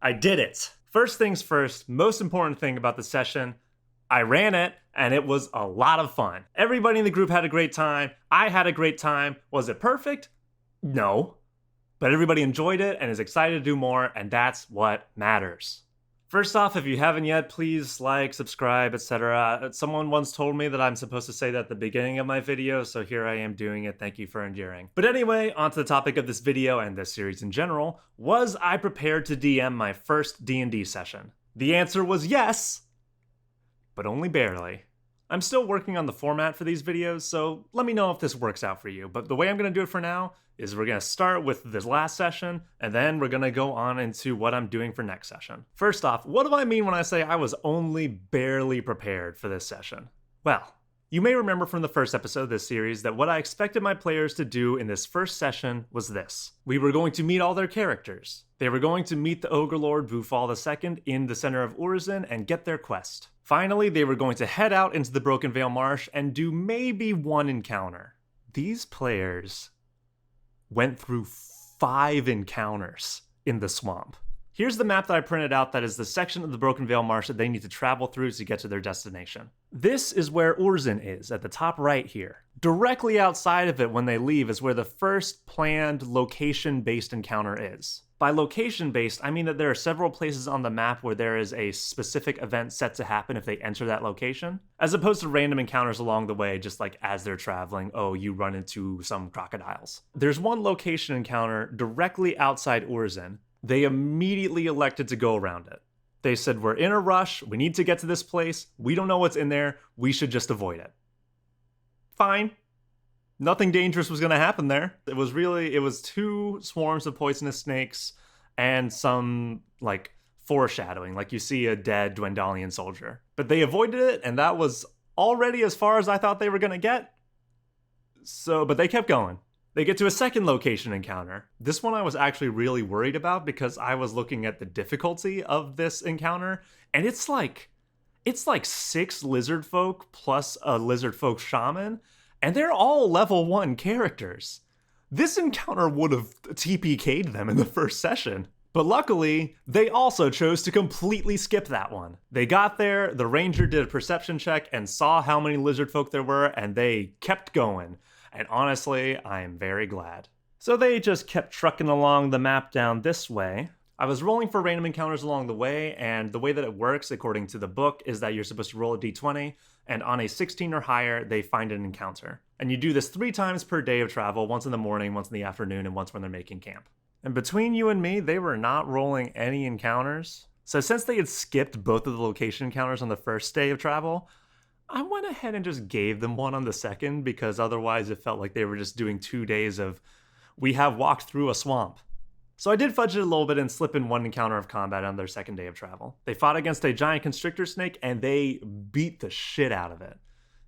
I did it. First things first, most important thing about the session, I ran it, and it was a lot of fun. Everybody in the group had a great time. I had a great time. Was it perfect? No. But everybody enjoyed it and is excited to do more, and that's what matters. First off, if you haven't yet, please like, subscribe, etc. Someone once told me that I'm supposed to say that at the beginning of my video, so here I am doing it. Thank you for enduring. But anyway, on to the topic of this video and this series in general. Was I prepared to DM my first D&D session? The answer was yes, but only barely. I'm still working on the format for these videos, so let me know if this works out for you. But the way I'm going to do it for now is we're going to start with this last session, and then we're going to go on into what I'm doing for next session. First off, what do I mean when I say I was only barely prepared for this session? Well, you may remember from the first episode of this series that what I expected my players to do in this first session was this. We were going to meet all their characters. They were going to meet the Ogre Lord Bufal II in the center of Urizen and get their quest. Finally, they were going to head out into the Broken Vale Marsh and do maybe one encounter. These players went through 5 encounters in the swamp. Here's the map that I printed out that is the section of the Broken Vale Marsh that they need to travel through to get to their destination. This is where Urizen is, at the top right here. Directly outside of it when they leave is where the first planned location-based encounter is. By location-based, I mean that there are several places on the map where there is a specific event set to happen if they enter that location, as opposed to random encounters along the way, just like as they're traveling, oh, you run into some crocodiles. There's one location encounter directly outside Urizen. They immediately elected to go around it. They said, we're in a rush, we need to get to this place, we don't know what's in there, we should just avoid it. Fine. Nothing dangerous was going to happen there. It was 2 swarms of poisonous snakes and some, foreshadowing, like you see a dead Dwendalian soldier. But they avoided it, and that was already as far as I thought they were going to get. But they kept going. They get to a second location encounter. This one I was actually really worried about because I was looking at the difficulty of this encounter, and it's like 6 lizard folk plus a lizard folk shaman, and they're all level 1 characters. This encounter would have TPK'd them in the first session. But luckily, they also chose to completely skip that one. They got there, the ranger did a perception check and saw how many lizard folk there were, and they kept going. And honestly, I am very glad. So they just kept trucking along the map down this way. I was rolling for random encounters along the way, and the way that it works, according to the book, is that you're supposed to roll a d20, and on a 16 or higher, they find an encounter. And you do this 3 times per day of travel, once in the morning, once in the afternoon, and once when they're making camp. And between you and me, they were not rolling any encounters. So since they had skipped both of the location encounters on the first day of travel, I went ahead and just gave them one on the second, because otherwise it felt like they were just doing 2 days of, we have walked through a swamp. So I did fudge it a little bit and slip in 1 encounter of combat on their second day of travel. They fought against a giant constrictor snake, and they beat the shit out of it.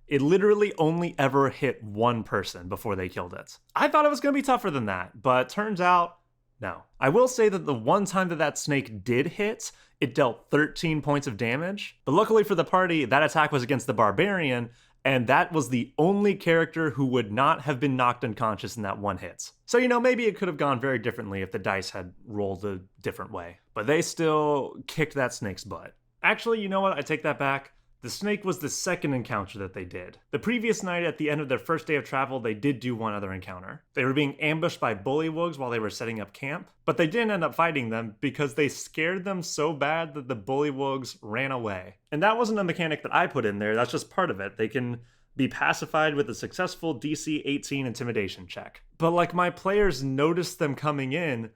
It literally only ever hit 1 person before they killed it. I thought it was going to be tougher than that, but turns out, no. I will say that the one time that snake did hit, it dealt 13 points of damage. But luckily for the party, that attack was against the barbarian, and that was the only character who would not have been knocked unconscious in that 1 hit. So, maybe it could have gone very differently if the dice had rolled a different way. But they still kicked that snake's butt. Actually, you know what? I take that back. The snake was the second encounter that they did. The previous night, at the end of their first day of travel, they did do 1 other encounter. They were being ambushed by bullywugs while they were setting up camp, but they didn't end up fighting them because they scared them so bad that the bullywugs ran away. And that wasn't a mechanic that I put in there, that's just part of it. They can be pacified with a successful DC 18 intimidation check. But my players noticed them coming in,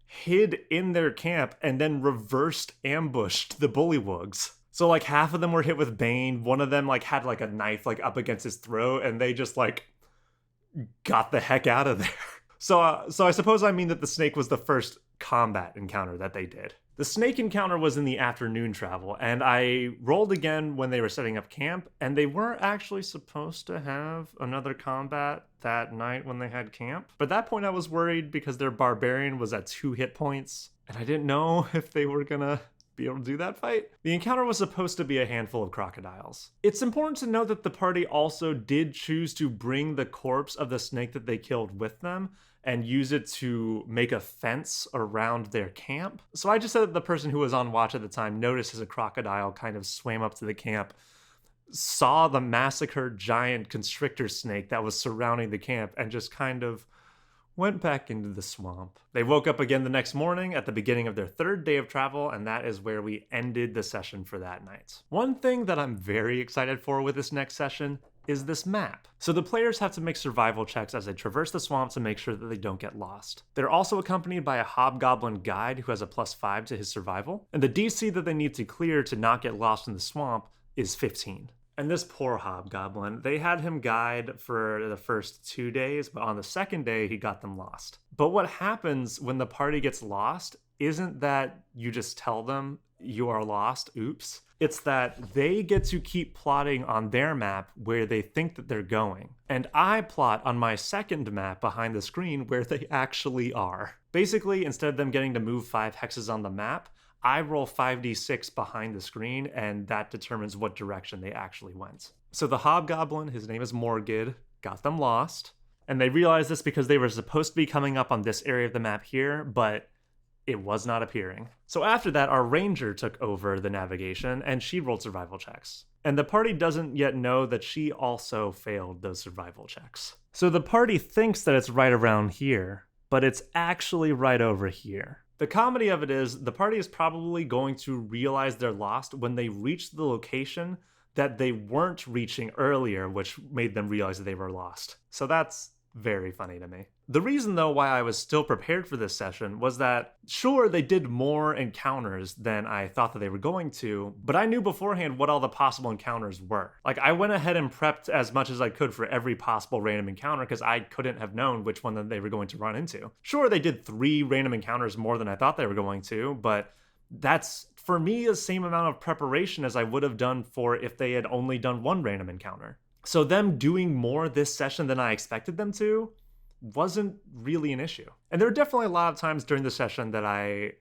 hid in their camp, and then reversed ambushed the bullywugs. So half of them were hit with Bane, one of them had a knife up against his throat, and they just got the heck out of there. So I suppose I mean that the snake was the first combat encounter that they did. The snake encounter was in the afternoon travel, and I rolled again when they were setting up camp, and they weren't actually supposed to have another combat that night when they had camp. But at that point I was worried because their barbarian was at 2 hit points, and I didn't know if they were gonna be able to do that fight. The encounter was supposed to be a handful of crocodiles. It's important to note that the party also did choose to bring the corpse of the snake that they killed with them, and use it to make a fence around their camp. So I just said that the person who was on watch at the time noticed as a crocodile kind of swam up to the camp, saw the massacred giant constrictor snake that was surrounding the camp, and just kind of went back into the swamp. They woke up again the next morning at the beginning of their third day of travel, and that is where we ended the session for that night. One thing that I'm very excited for with this next session is this map. So the players have to make survival checks as they traverse the swamp to make sure that they don't get lost. They're also accompanied by a hobgoblin guide who has a +5 to his survival, and the DC that they need to clear to not get lost in the swamp is 15. And this poor hobgoblin, they had him guide for the first 2 days, but on the second day, he got them lost. But what happens when the party gets lost isn't that you just tell them you are lost, oops. It's that they get to keep plotting on their map where they think that they're going. And I plot on my second map behind the screen where they actually are. Basically, instead of them getting to move 5 hexes on the map, I roll 5d6 behind the screen, and that determines what direction they actually went. So the hobgoblin, his name is Morgid, got them lost, and they realized this because they were supposed to be coming up on this area of the map here, but it was not appearing. So after that, our ranger took over the navigation, and she rolled survival checks. And the party doesn't yet know that she also failed those survival checks. So the party thinks that it's right around here, but it's actually right over here. The comedy of it is, the party is probably going to realize they're lost when they reach the location that they weren't reaching earlier, which made them realize that they were lost. So that's very funny to me. The reason, though, why I was still prepared for this session was that, sure, they did more encounters than I thought that they were going to, but I knew beforehand what all the possible encounters were. Like, I went ahead and prepped as much as I could for every possible random encounter because I couldn't have known which one that they were going to run into. Sure, they did 3 random encounters more than I thought they were going to, but that's, for me, the same amount of preparation as I would have done for if they had only done 1 random encounter. So them doing more this session than I expected them to wasn't really an issue. And there were definitely a lot of times during the session that I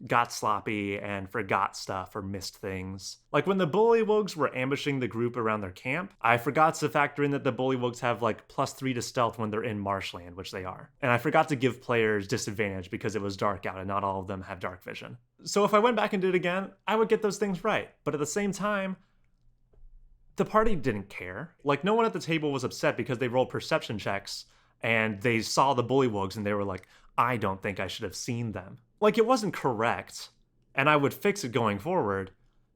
got sloppy and forgot stuff or missed things. Like when the bullywugs were ambushing the group around their camp, I forgot to factor in that the bullywugs have like +3 to stealth when they're in marshland, which they are. And I forgot to give players disadvantage because it was dark out and not all of them have dark vision. So if I went back and did it again, I would get those things right. But at the same time, the party didn't care. Like, no one at the table was upset because they rolled perception checks and they saw the bullywugs and they were like, I don't think I should have seen them. Like, it wasn't correct, and I would fix it going forward,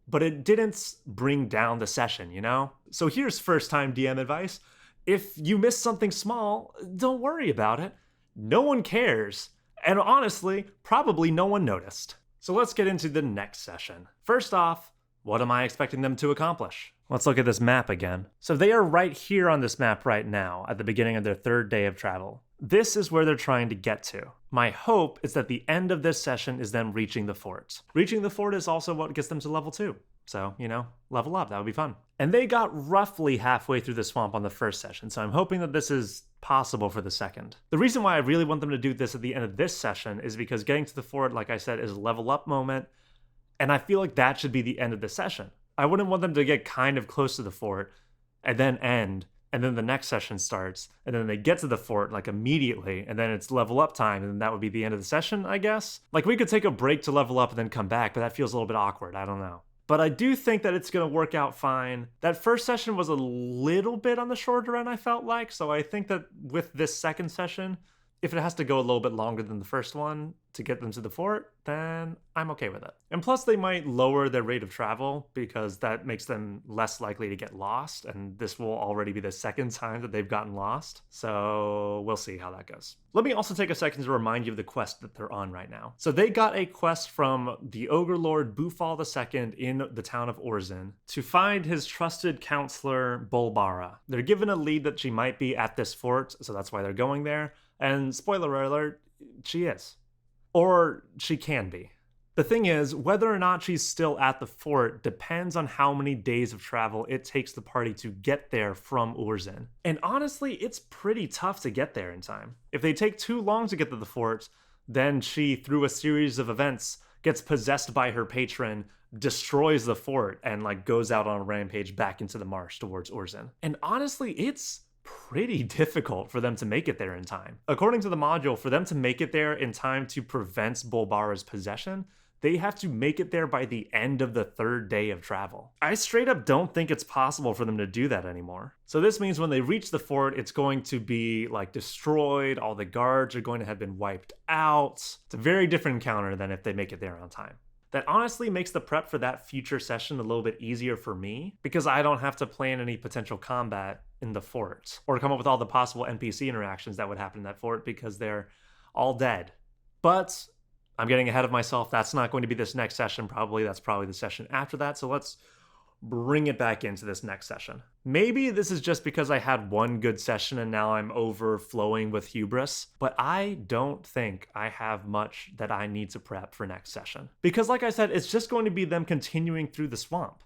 but it didn't bring down the session, you know? So here's first-time DM advice. If you miss something small, don't worry about it. No one cares. And honestly, probably no one noticed. So let's get into the next session. First off, what am I expecting them to accomplish? Let's look at this map again. So they are right here on this map right now at the beginning of their 3rd day of travel. This is where they're trying to get to. My hope is that the end of this session is them reaching the fort. Reaching the fort is also what gets them to level 2. So, you know, level up, that would be fun. And they got roughly halfway through the swamp on the first session, so I'm hoping that this is possible for the second. The reason why I really want them to do this at the end of this session is because getting to the fort, like I said, is a level up moment, and I feel like that should be the end of the session. I wouldn't want them to get kind of close to the fort and then end, and then the next session starts, and then they get to the fort like immediately, and then it's level up time, and then that would be the end of the session, I guess. Like, we could take a break to level up and then come back, but that feels a little bit awkward, I don't know. But I do think that it's going to work out fine. That first session was a little bit on the shorter end, I felt like, so I think that with this second session, if it has to go a little bit longer than the first one to get them to the fort, then I'm okay with it. And plus they might lower their rate of travel because that makes them less likely to get lost, and this will already be the second time that they've gotten lost. So we'll see how that goes. Let me also take a second to remind you of the quest that they're on right now. So they got a quest from the Ogre Lord Bufal II in the town of Orzin to find his trusted counselor Bolbara. They're given a lead that she might be at this fort, so that's why they're going there. And spoiler alert, she is. Or she can be. The thing is, whether or not she's still at the fort depends on how many days of travel it takes the party to get there from Orzin. And honestly, it's pretty tough to get there in time. If they take too long to get to the fort, then she, through a series of events, gets possessed by her patron, destroys the fort, and goes out on a rampage back into the marsh towards Orzin. And honestly, it's pretty difficult for them to make it there in time. According to the module, for them to make it there in time to prevent Bolbara's possession, they have to make it there by the end of the 3rd day of travel. I straight up don't think it's possible for them to do that anymore. So this means when they reach the fort, it's going to be like destroyed, all the guards are going to have been wiped out. It's a very different encounter than if they make it there on time. That honestly makes the prep for that future session a little bit easier for me, because I don't have to plan any potential combat in the fort, or come up with all the possible NPC interactions that would happen in that fort, because they're all dead. But I'm getting ahead of myself. That's not going to be this next session, probably. That's probably the session after that. So let's bring it back into this next session. Maybe this is just because I had one good session and now I'm overflowing with hubris, but I don't think I have much that I need to prep for next session. Because like I said, it's just going to be them continuing through the swamp.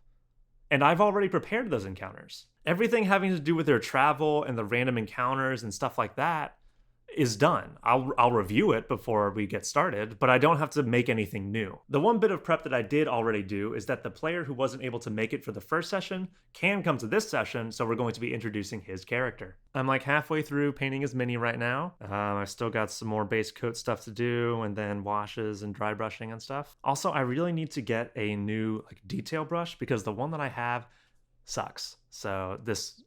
And I've already prepared those encounters. Everything having to do with their travel and the random encounters and stuff like that is done. I'll review it before we get started, but I don't have to make anything new. The one bit of prep that I did already do is that the player who wasn't able to make it for the first session can come to this session, so we're going to be introducing his character. I'm like halfway through painting his mini right now. I still got some more base coat stuff to do, and then washes and dry brushing and stuff. Also, I really need to get a new detail brush, because the one that I have sucks. So this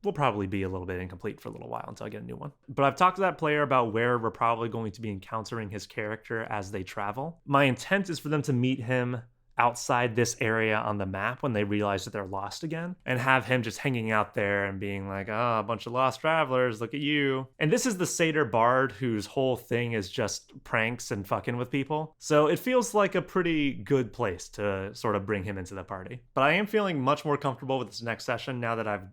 will probably be a little bit incomplete for a little while until I get a new one. But I've talked to that player about where we're probably going to be encountering his character as they travel. My intent is for them to meet him outside this area on the map when they realize that they're lost again, and have him just hanging out there and being like, oh, a bunch of lost travelers, look at you. And this is the satyr bard whose whole thing is just pranks and fucking with people. So it feels like a pretty good place to sort of bring him into the party. But I am feeling much more comfortable with this next session now that I've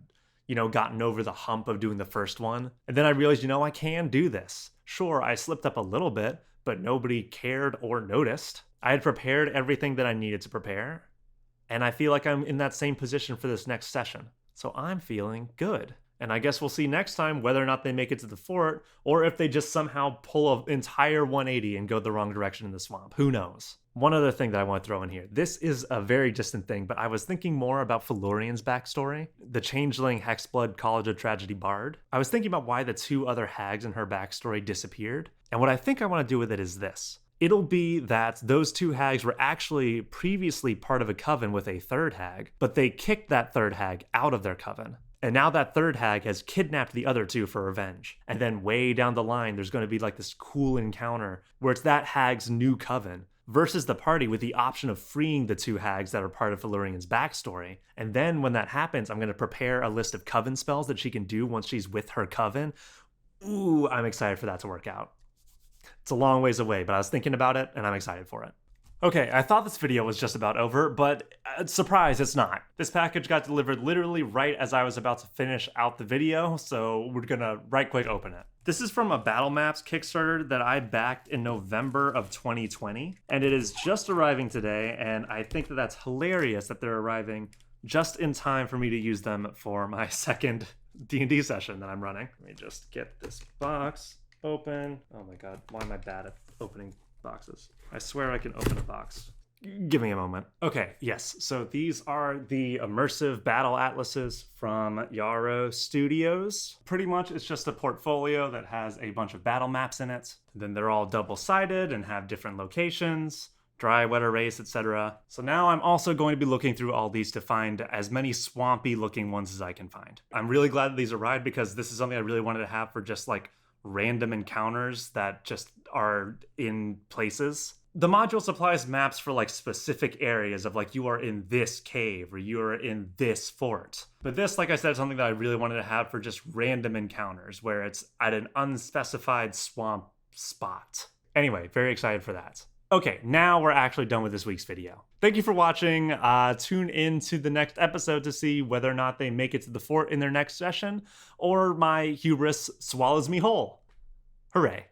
gotten over the hump of doing the first one. And then I realized, I can do this. Sure, I slipped up a little bit, but nobody cared or noticed. I had prepared everything that I needed to prepare, and I feel like I'm in that same position for this next session. So I'm feeling good. And I guess we'll see next time whether or not they make it to the fort, or if they just somehow pull an entire 180 and go the wrong direction in the swamp. Who knows? One other thing that I want to throw in here. This is a very distant thing, but I was thinking more about Felurian's backstory, the changeling Hexblood College of Tragedy bard. I was thinking about why the 2 other hags in her backstory disappeared, and what I think I want to do with it is this. It'll be that those 2 hags were actually previously part of a coven with a 3rd hag, but they kicked that 3rd hag out of their coven. And now that 3rd hag has kidnapped the other 2 for revenge. And then way down the line, there's going to be this cool encounter where it's that hag's new coven versus the party with the option of freeing the 2 hags that are part of Felurian's backstory. And then when that happens, I'm going to prepare a list of coven spells that she can do once she's with her coven. Ooh, I'm excited for that to work out. It's a long ways away, but I was thinking about it and I'm excited for it. Okay, I thought this video was just about over, but surprise, it's not. This package got delivered literally right as I was about to finish out the video, so we're gonna right quick open it. This is from a Battle Maps Kickstarter that I backed in November of 2020, and it is just arriving today, and I think that that's hilarious that they're arriving just in time for me to use them for my second D&D session that I'm running. Let me just get this box open. Oh my god, why am I bad at opening boxes? I swear I can open a box. Give me a moment. Okay, yes, so these are the immersive battle atlases from Yarrow Studios. Pretty much it's just a portfolio that has a bunch of battle maps in it. Then they're all double-sided and have different locations, dry, wet erase, etc. So now I'm also going to be looking through all these to find as many swampy looking ones as I can find. I'm really glad that these arrived, because this is something I really wanted to have for just random encounters that just are in places. The module supplies maps for specific areas of you are in this cave or you are in this fort. But this, like I said, is something that I really wanted to have for just random encounters where it's at an unspecified swamp spot. Anyway, very excited for that. Okay, now we're actually done with this week's video. Thank you for watching. Tune in to the next episode to see whether or not they make it to the fort in their next session, or my hubris swallows me whole. Hooray.